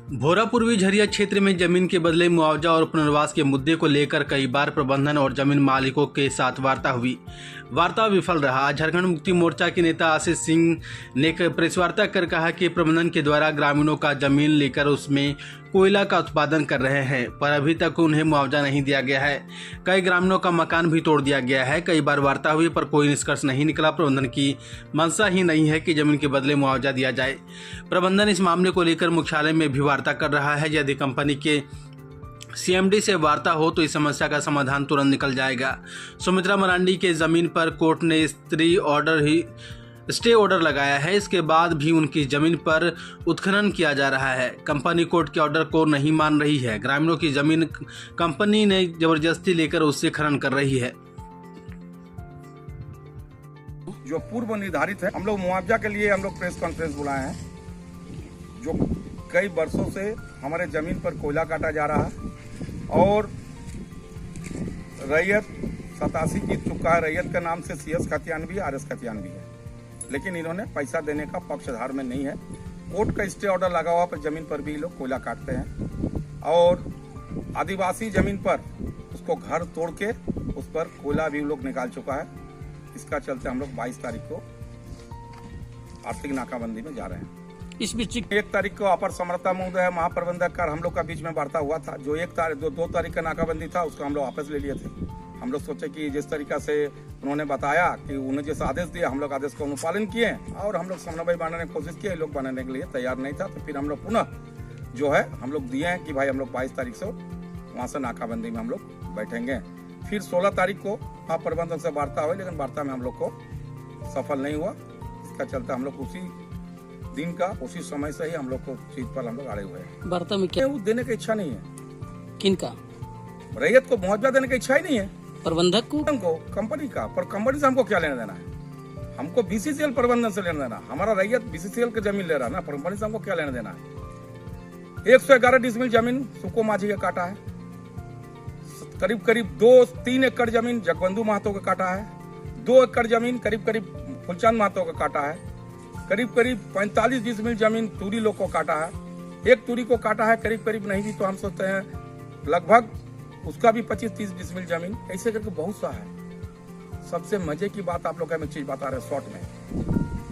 भोरा पूर्वी झरिया क्षेत्र में जमीन के बदले मुआवजा और पुनर्वास के मुद्दे को लेकर कई बार प्रबंधन और जमीन मालिकों के साथ वार्ता हुई। वार्ता विफल रहा। झारखंड मुक्ति मोर्चा के नेता आशीष सिंह ने प्रेस वार्ता कर कहा कि प्रबंधन के द्वारा ग्रामीणों का जमीन लेकर उसमें कोयला का उत्पादन कर रहे हैं, पर अभी तक उन्हें मुआवजा नहीं दिया गया है। कई ग्रामीणों का मकान भी तोड़ दिया गया है। कई बार वार्ता हुई पर कोई निष्कर्ष नहीं निकला। प्रबंधन की मंशा ही नहीं है कि जमीन के बदले मुआवजा दिया जाए। प्रबंधन इस मामले को लेकर मुख्यालय में भी वार्ता कर रहा है। यदि कंपनी के सीएमडी से वार्ता हो तो इस समस्या का समाधान तुरंत निकल जाएगा। सुमित्रा मरांडी के जमीन पर कोर्ट ने स्टे ऑर्डर लगाया है। इसके बाद भी उनकी जमीन पर उत्खनन किया जा रहा है। कंपनी कोर्ट के ऑर्डर को नहीं मान रही है। ग्रामीणों की जमीन कंपनी ने जबरदस्ती लेकर उससे खनन कर रही है। जो पूर्व निर्धारित है, हम लोग मुआवजा के लिए हम लोग प्रेस कॉन्फ्रेंस बुलाए हैं। जो कई वर्षों से हमारे जमीन पर कोयला काटा जा रहा है और रैयत 87 जीत चुका है। रैयत का नाम से CS खतियान भी है, RS खतियान भी है, लेकिन इन्होंने पैसा देने का पक्षधार में नहीं है। कोर्ट का स्टे ऑर्डर लगा हुआ पर जमीन पर भी लोग कोयला काटते हैं और आदिवासी जमीन पर उसको घर तोड़ के उस पर कोयला भी लोग निकाल चुका है। इसका चलते हम लोग 22 तारीख को आर्थिक नाकाबंदी में जा रहे हैं। इस बीच 1 तारीख को अपर समर्था महोदय महाप्रबंधक कर हम लोग का बीच में वार्ता हुआ था। जो 2 तारीख का नाकाबंदी था उसको हम लोग वापस ले लिए थे। हम लोग सोचे कि जिस तरीका से उन्होंने बताया कि उन्हें जैसा आदेश दिया, हम लोग आदेश का अनुपालन किए और हम लोग समन्वय बनाने की कोशिश किए। लोग बनाने के लिए तैयार नहीं था, तो फिर हम लोग पुनः जो है हम लोग दिए हैं कि भाई हम लोग 22 तारीख से वहाँ से नाकाबंदी में हम लोग बैठेंगे। फिर 16 तारीख को महाप्रबंधक से वार्ता हुई, लेकिन वार्ता में हम लोग को सफल नहीं हुआ। इसका चलते हम लोग उसी दिन का उसी समय से ही हम लोग को चीज पर हम लोग अड़े हुए हैं। वार्ता में क्या देने की इच्छा नहीं है। किनका? रैयत को मुआवजा देने की इच्छा ही नहीं है। प्रबंधक को कंपनी का, पर कंपनी से हमको क्या लेना देना है? हमको BCCL प्रबंधन से लेना देना। हमारा रैयत BCCL की जमीन ले रहा है ना, कंपनी से हमको क्या लेना देना है? 111 डिसमिल जमीन सुको माझी का काटा है। करीब 2-3 एकड़ जमीन जगबंधु महतो का काटा है। 2 एकड़ जमीन करीब फुलचंद महतो का काटा है। करीब 45 डिसमिल जमीन तूरी लोग को काटा है। एक तूरी को काटा है करीब नहीं भी तो हम सोचते हैं लगभग उसका भी 25-30 डिसमिल जमीन, ऐसे करके बहुत सा है। सबसे मजे की बात आप लोग का मैं चीज बता रहे शॉर्ट में।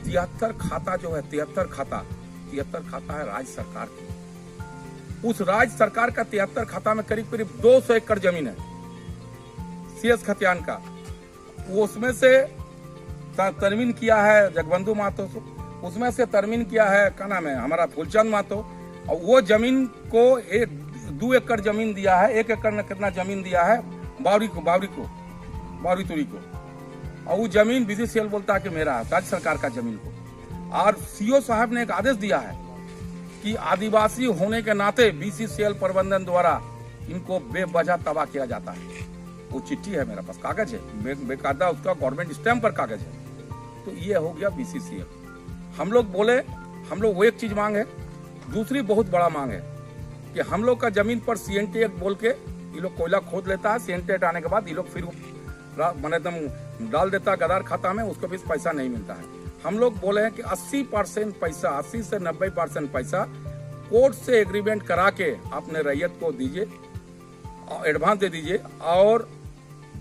73 खाता जो है 73 खाता है राज्य सरकार की। उस राज्य सरकार का 73 खाता में करीब 200 एकड़ जमीन है CS खतियान का। वो उसमें से तरमीन किया है जगबंधु महतो, उसमें से तरमीन किया है क्या नाम है हमारा फूलचंद महतो। और वो जमीन को 2 एकड़ जमीन दिया है। 1 एकड़ में कितना जमीन दिया है? बावरी तुरी को। और वो जमीन BCCL बोलता है कि मेरा है, राज्य सरकार का जमीन को। और CO साहब ने एक आदेश दिया है कि आदिवासी होने के नाते BCCL प्रबंधन द्वारा इनको बेवजह तबाह किया जाता है। वो चिट्ठी है मेरे पास, कागज है, बेकायदा उसका गवर्नमेंट स्टैम्प पर कागज है। तो ये हो गया BCCL। हम लोग बोले, हम लोग वो एक चीज मांग है। दूसरी बहुत बड़ा मांग है कि हम लोग का जमीन पर CNT एक्ट बोल के ये लोग कोयला खोद लेता है। CNT एक्ट आने के बाद ये लोग फिर एकदम डाल देता है गदार खाता में, उसको भी पैसा नहीं मिलता है। हम लोग बोले हैं कि 80% पैसा, 80 से 90% पैसा कोर्ट से एग्रीमेंट करा के अपने रैयत को दीजिए, एडवांस दे दीजिए और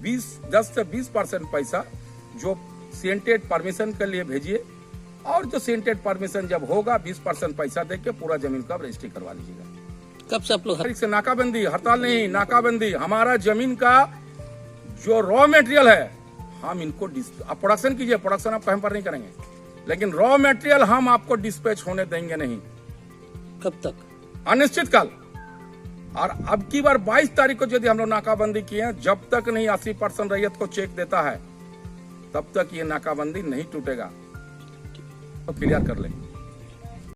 10 से 20% पैसा जो CNT एक्ट परमिशन के लिए भेजिए और जो CNT एक्ट परमिशन जब होगा 20% पैसा दे के पूरा जमीन का रजिस्ट्री करवा लीजिएगा। कब से आप लोग से नाकाबंदी, हड़ताल नहीं, नाकाबंदी। हमारा जमीन का जो रॉ मटेरियल है हम इनको आप प्रोडक्शन कीजिए, प्रोडक्शन आप कहीं पर नहीं करेंगे, लेकिन रॉ मटेरियल हम आपको डिस्पैच होने देंगे नहीं। कब तक? अनिश्चित काल। और अब की बार 22 तारीख को यदि हम लोग नाकाबंदी किए, जब तक नहीं 80% रैयत को चेक देता है तब तक ये नाकाबंदी नहीं टूटेगा। तो क्लियर कर ले।